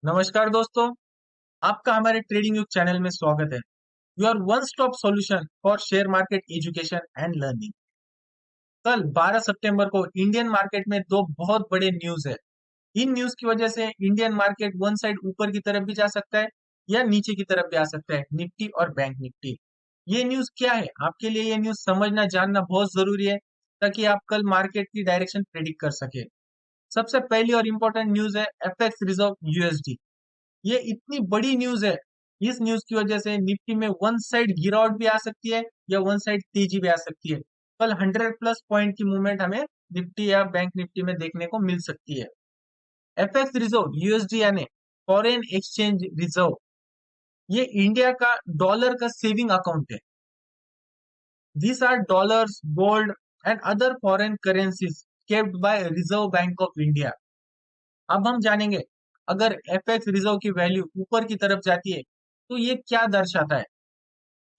नमस्कार दोस्तों, आपका हमारे ट्रेडिंग न्यूज चैनल में स्वागत है। Your one stop solution for share market education and learning. कल 12 सितंबर को इंडियन मार्केट में दो बहुत बड़े न्यूज है। इन न्यूज की वजह से इंडियन मार्केट वन साइड ऊपर की तरफ भी जा सकता है या नीचे की तरफ भी आ सकता है, निफ्टी और बैंक निफ्टी। ये न्यूज क्या है, आपके लिए ये न्यूज समझना जानना बहुत जरूरी है ताकि आप कल मार्केट की डायरेक्शन प्रेडिक्ट कर सके। सबसे पहली और इम्पोर्टेंट न्यूज है एफएक्स रिजर्व यूएसडी। ये इतनी बड़ी न्यूज है। इस न्यूज की वजह से निफ्टी में वन साइड गिरावट भी आ सकती है या वन साइड तेजी भी आ सकती है। कल 100+ पॉइंट की मूवमेंट हमें निफ्टी या बैंक निफ्टी में देखने को मिल सकती है। एफएक्स रिजर्व यूएसडी यानी फॉरेन एक्सचेंज रिजर्व, ये इंडिया का डॉलर का सेविंग अकाउंट है। These are dollars, gold and other foreign currencies kept by Reserve Bank of India. अब हम जानेंगे, अगर एफएक्स रिजर्व की वैल्यू ऊपर की तरफ जाती है तो ये क्या दर्शाता है।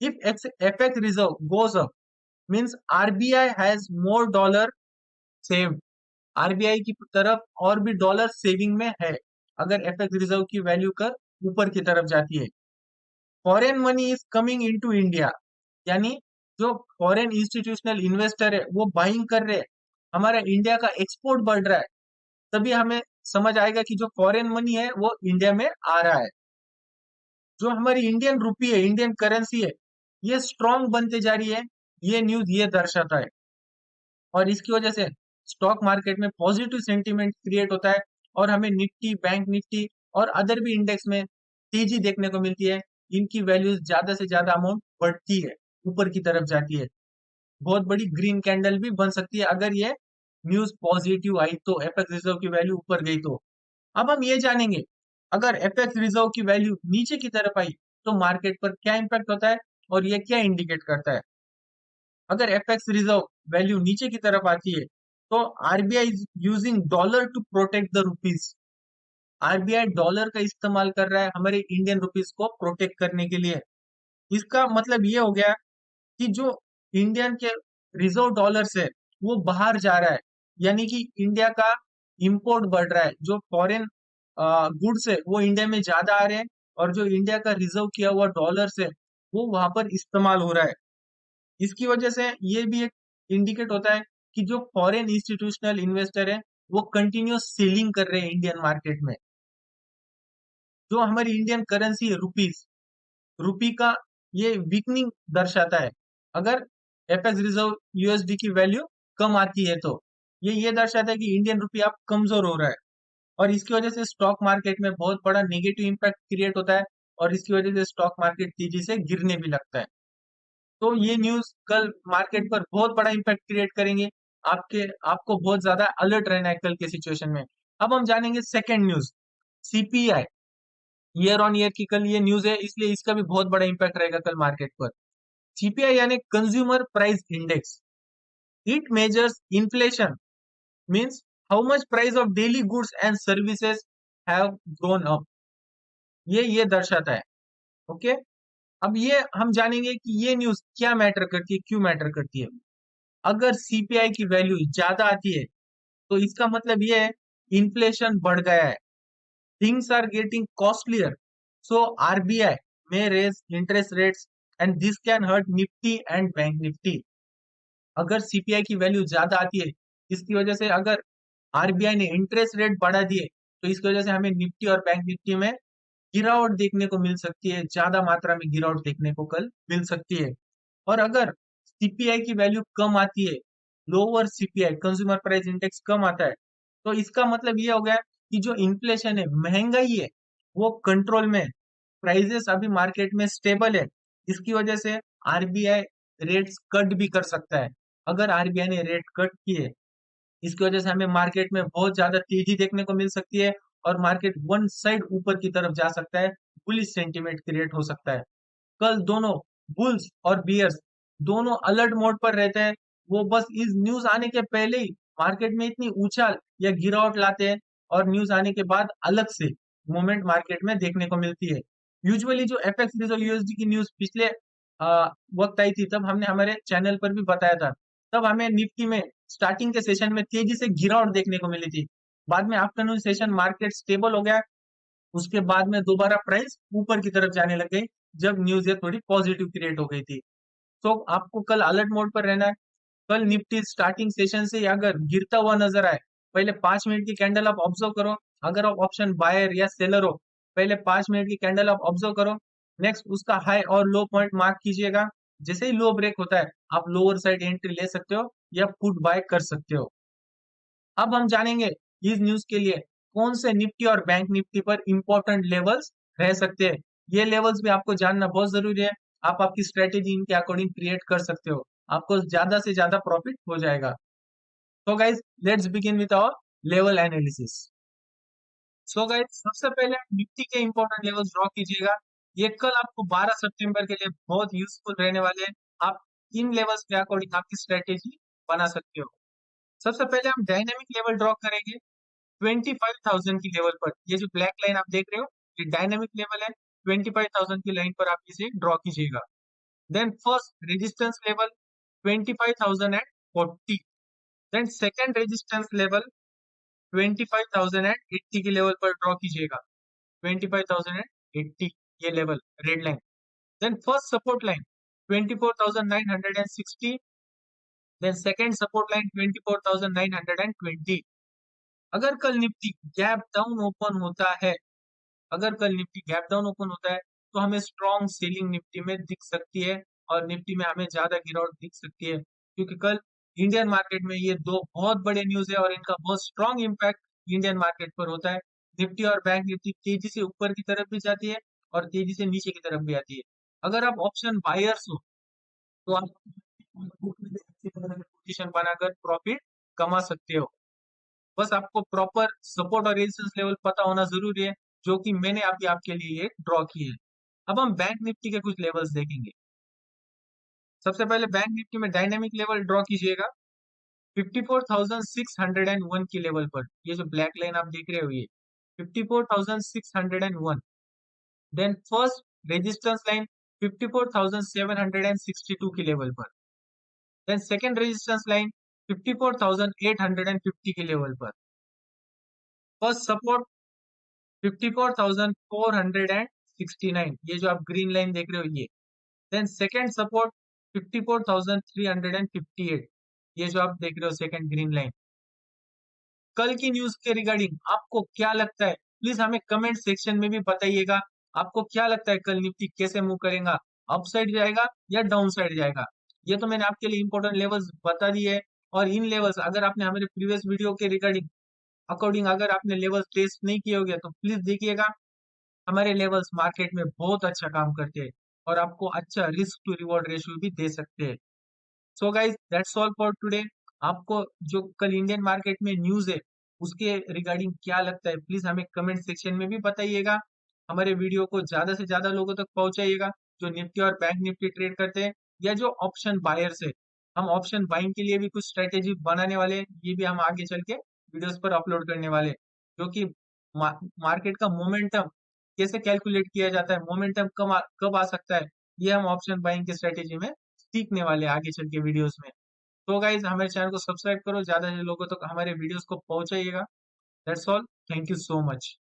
If FX reserve goes up means RBI has more dollar saved. RBI की तरफ और भी डॉलर सेविंग में है अगर एफएक्स रिजर्व की वैल्यू कर ऊपर की तरफ जाती है। Foreign money is coming into India, यानी जो फॉरेन इंस्टीट्यूशनल इन्वेस्टर है वो बाइंग कर रहे हैं, हमारा इंडिया का एक्सपोर्ट बढ़ रहा है। तभी हमें समझ आएगा कि जो फॉरेन मनी है वो इंडिया में आ रहा है। जो हमारी इंडियन रुपी है, इंडियन करेंसी है, ये स्ट्रांग बनते जा रही है। ये न्यूज ये दर्शाता है और इसकी वजह से स्टॉक मार्केट में पॉजिटिव सेंटीमेंट क्रिएट होता है और हमें निफ्टी, बैंक निफ्टी और अदर भी इंडेक्स में तेजी देखने को मिलती है। इनकी वैल्यूज ज्यादा से ज्यादा अमाउंट बढ़ती है, ऊपर की तरफ जाती है। बहुत बड़ी ग्रीन कैंडल भी बन सकती है अगर ये न्यूज पॉजिटिव आई तो, एफएक्स रिजर्व की वैल्यू ऊपर गई तो। अब हम ये जानेंगे, अगर एफएक्स रिजर्व की वैल्यू नीचे की तरफ आई तो मार्केट पर क्या इंपैक्ट होता है और ये क्या इंडिकेट करता है। अगर एफएक्स रिजर्व वैल्यू नीचे की तरफ आती है तो RBI is using dollar to protect the rupees. RBI dollar का इस्तेमाल कर रहा है हमारे इंडियन रुपीज को प्रोटेक्ट करने के लिए। इसका मतलब ये हो गया कि जो इंडियन के रिजर्व डॉलर्स है वो बाहर जा रहा है, यानी कि इंडिया का इंपोर्ट बढ़ रहा है। जो फॉरेन गुड्स है वो इंडिया में ज्यादा आ रहे हैं और जो इंडिया का रिजर्व किया हुआ डॉलर्स है वो वहां पर इस्तेमाल हो रहा है। इसकी वजह से ये भी एक इंडिकेट होता है कि जो फॉरेन इंस्टीट्यूशनल इन्वेस्टर है वो कंटिन्यूस सेलिंग कर रहे हैं इंडियन मार्केट में। जो हमारी इंडियन करेंसी है रुपीज, रुपी का ये वीकनिंग दर्शाता है। अगर एफएक्स रिजर्व यूएसडी की वैल्यू कम आती है तो ये दर्शाता है कि इंडियन रुपी अब कमजोर हो रहा है और इसकी वजह से स्टॉक मार्केट में बहुत बड़ा नेगेटिव इंपैक्ट क्रिएट होता है और इसकी वजह से स्टॉक मार्केट तेजी से गिरने भी लगता है। तो ये न्यूज कल मार्केट पर बहुत बड़ा इंपैक्ट क्रिएट करेंगे। आपको बहुत ज्यादा अलर्ट रहना है कल के सिचुएशन में। अब हम जानेंगे second news, CPI. Year on year की कल ये न्यूज है, इसलिए इसका भी बहुत बड़ा इंपैक्ट रहेगा कल मार्केट पर। सीपीआई यानी consumer price index, it measures inflation, means how much price of daily goods and services have grown up. ये दर्शाता है। ओके, अब ये हम जानेंगे कि ये न्यूज क्या मैटर करती है, क्यों मैटर करती है। अगर सीपीआई की वैल्यू ज्यादा आती है तो इसका मतलब ये है इन्फ्लेशन बढ़ गया है, things are getting costlier, so RBI may raise interest rates and this can hurt Nifty and bank Nifty. अगर सीपीआई की वैल्यू ज्यादा आती है, इसकी वजह से अगर आरबीआई ने इंटरेस्ट रेट बढ़ा दिए तो इसकी वजह से हमें निफ्टी और बैंक निफ्टी में गिरावट देखने को मिल सकती है, ज्यादा मात्रा में गिरावट देखने को कल मिल सकती है। और अगर सीपीआई की वैल्यू कम आती है, lower CPI consumer price index कम आता है, तो इसका मतलब ये हो गया कि जो इन्फ्लेशन है, महंगाई है, वो कंट्रोल में, प्राइजेस अभी मार्केट में स्टेबल है। इसकी वजह से आरबीआई रेट्स कट भी कर सकता है। अगर आरबीआई ने रेट कट किए, इसकी वजह से हमें मार्केट में बहुत ज्यादा तेजी देखने को मिल सकती है और मार्केट वन साइड ऊपर की तरफ जा सकता है, बुलिश सेंटीमेंट क्रिएट हो सकता है। कल दोनों बुल्स और बियर्स दोनों अलर्ट मोड पर रहते हैं। वो बस इस न्यूज आने के पहले ही मार्केट में इतनी उछाल या गिरावट लाते हैं और न्यूज आने के बाद अलग से मोमेंट मार्केट में देखने को मिलती है। यूजुअली जो एफएक्स रिजर्व यूएसडी की न्यूज पिछले वक्त आई थी तब हमने हमारे चैनल पर भी बताया था। तब हमें निफ्टी में स्टार्टिंग के सेशन में तेजी से गिरावट देखने को मिली थी। बाद में आफ्टरनून सेशन मार्केट स्टेबल हो गया उसके बाद में दोबारा प्राइस ऊपर की तरफ जाने लग गई जब न्यूज ये थोड़ी पॉजिटिव क्रिएट हो गई थी। तो आपको कल अलर्ट मोड पर रहना है। कल निफ्टी स्टार्टिंग सेशन से अगर गिरता हुआ नजर आए, पहले 5 मिनट की कैंडल आप ऑब्जर्व करो। अगर आप ऑप्शन बायर या सेलर हो, पहले 5 मिनट की कैंडल आप ऑब्जर्व करो। नेक्स्ट उसका हाई और लो पॉइंट मार्क कीजिएगा। जैसे ही लो ब्रेक होता है, आप लोअर साइड एंट्री ले सकते हो या पुट बाय कर सकते हो। अब हम जानेंगे इस न्यूज के लिए कौन से निफ्टी और बैंक निफ्टी पर इंपॉर्टेंट लेवल्स रह सकते हैं। ये लेवल्स भी आपको जानना बहुत जरूरी है। आप आपकी स्ट्रेटेजी इनके अकॉर्डिंग क्रिएट कर सकते हो, आपको ज्यादा से ज्यादा प्रॉफिट हो जाएगा। तो guys let's begin with our level analysis. So guys सबसे पहले आप निफ्टी के इंपॉर्टेंट लेवल्स ड्रॉ कीजिएगा। ये कल आपको 12 सितंबर के लिए बहुत यूजफुल रहने वाले हैं। आप इन लेवल्स के अकॉर्डिंग आपकी स्ट्रेटेजी बना सकते हो। सबसे पहले हम डायनेमिक लेवल ड्रॉ करेंगे 25,000 की लेवल पर। ये जो ब्लैक लाइन आप देख रहे हो, ये डायनेमिक लेवल है। 25,000 की लाइन पर आप इसे ड्रॉ कीजिएगा। Then first resistance level 25,040। Then second resistance level 25,080 की लेवल पर ड्रॉ कीजिएगा। 25,080 ये level red line. Then first support line 24,960। Then second support line 24,920। अगर कल निफ्टी गैप डाउन ओपन होता है, अगर कल निफ्टी गैप डाउन ओपन होता है, तो हमें स्ट्रॉन्ग सेलिंग निफ्टी में दिख सकती है और निफ्टी में हमें ज्यादा गिरावट दिख सकती है, क्योंकि कल इंडियन मार्केट में ये दो बहुत बड़े न्यूज है और इनका बहुत स्ट्रॉन्ग इम्पैक्ट इंडियन मार्केट पर होता है। निफ्टी और बैंक निफ्टी तेजी से ऊपर की तरफ भी जाती है और तेजी से नीचे की तरफ भी आती है। अगर आप ऑप्शन बायर्स हो, तो आप अच्छी तरह से पोजीशन बनाकर प्रॉफिट कमा सकते हो। बस आपको प्रॉपर सपोर्ट और रेजिस्टेंस लेवल पता होना जरूरी है, जो कि मैंने अभी आपके लिए ये ड्रॉ किए हैं। अब हम बैंक निफ्टी के कुछ लेवल्स देखेंगे। सबसे पहले बैंक निफ्टी में डायनेमिक लेवल ड्रॉ कीजिएगा 54,601 की लेवल पर। ये जो ब्लैक लाइन आप देख रहे हो, ये 54,601। देन फर्स्ट रेजिस्टेंस लाइन 54,762 की लेवल पर। देन सेकेंड रेजिस्टेंस लाइन 54,850 की लेवल पर। फर्स्ट सपोर्ट 54,469, ये जो आप ग्रीन लाइन देख रहे हो, ये। देन सेकेंड सपोर्ट 54,358, ये जो आप देख रहे हो सेकेंड ग्रीन लाइन। कल की न्यूज के रिगार्डिंग आपको क्या लगता है, प्लीज हमें कमेंट सेक्शन में भी बताइएगा। आपको क्या लगता है कल निफ्टी कैसे मूव करेगा, अप साइड जाएगा या डाउन साइड जाएगा। ये तो मैंने आपके लिए इंपॉर्टेंट लेवल्स बता दिए है। और इन लेवल्स अगर आपने हमारे प्रीवियस वीडियो के रिगार्डिंग अकॉर्डिंग अगर आपने लेवल्स टेस्ट नहीं किए होंगे, तो प्लीज देखिएगा। हमारे लेवल्स मार्केट में बहुत अच्छा काम करते हैं और आपको अच्छा रिस्क टू रिवॉर्ड रेशियो भी दे सकते हैं। So guys that's all for today. आपको जो कल इंडियन मार्केट में न्यूज है, उसके रिगार्डिंग क्या लगता है, प्लीज हमें कमेंट सेक्शन में भी बताइएगा। हमारे वीडियो को ज्यादा से ज्यादा लोगों तक पहुंचाइएगा जो निफ्टी और बैंक निफ्टी ट्रेड करते हैं या जो ऑप्शन बायर्स है। हम ऑप्शन बाइंग के लिए भी कुछ स्ट्रेटेजी बनाने वाले हैं, ये भी हम आगे चल के वीडियोस पर अपलोड करने वाले हैं। जो कि मार्केट का मोमेंटम कैसे कैलकुलेट किया जाता है, मोमेंटम कब आ सकता है, ये हम ऑप्शन बाइंग की स्ट्रेटेजी में सीखने वाले हैं आगे चल के वीडियोस में। तो गाइज हमारे चैनल को सब्सक्राइब करो, ज्यादा से लोगों तक हमारे वीडियोस को पहुंचाइएगा। That's all, thank you so much.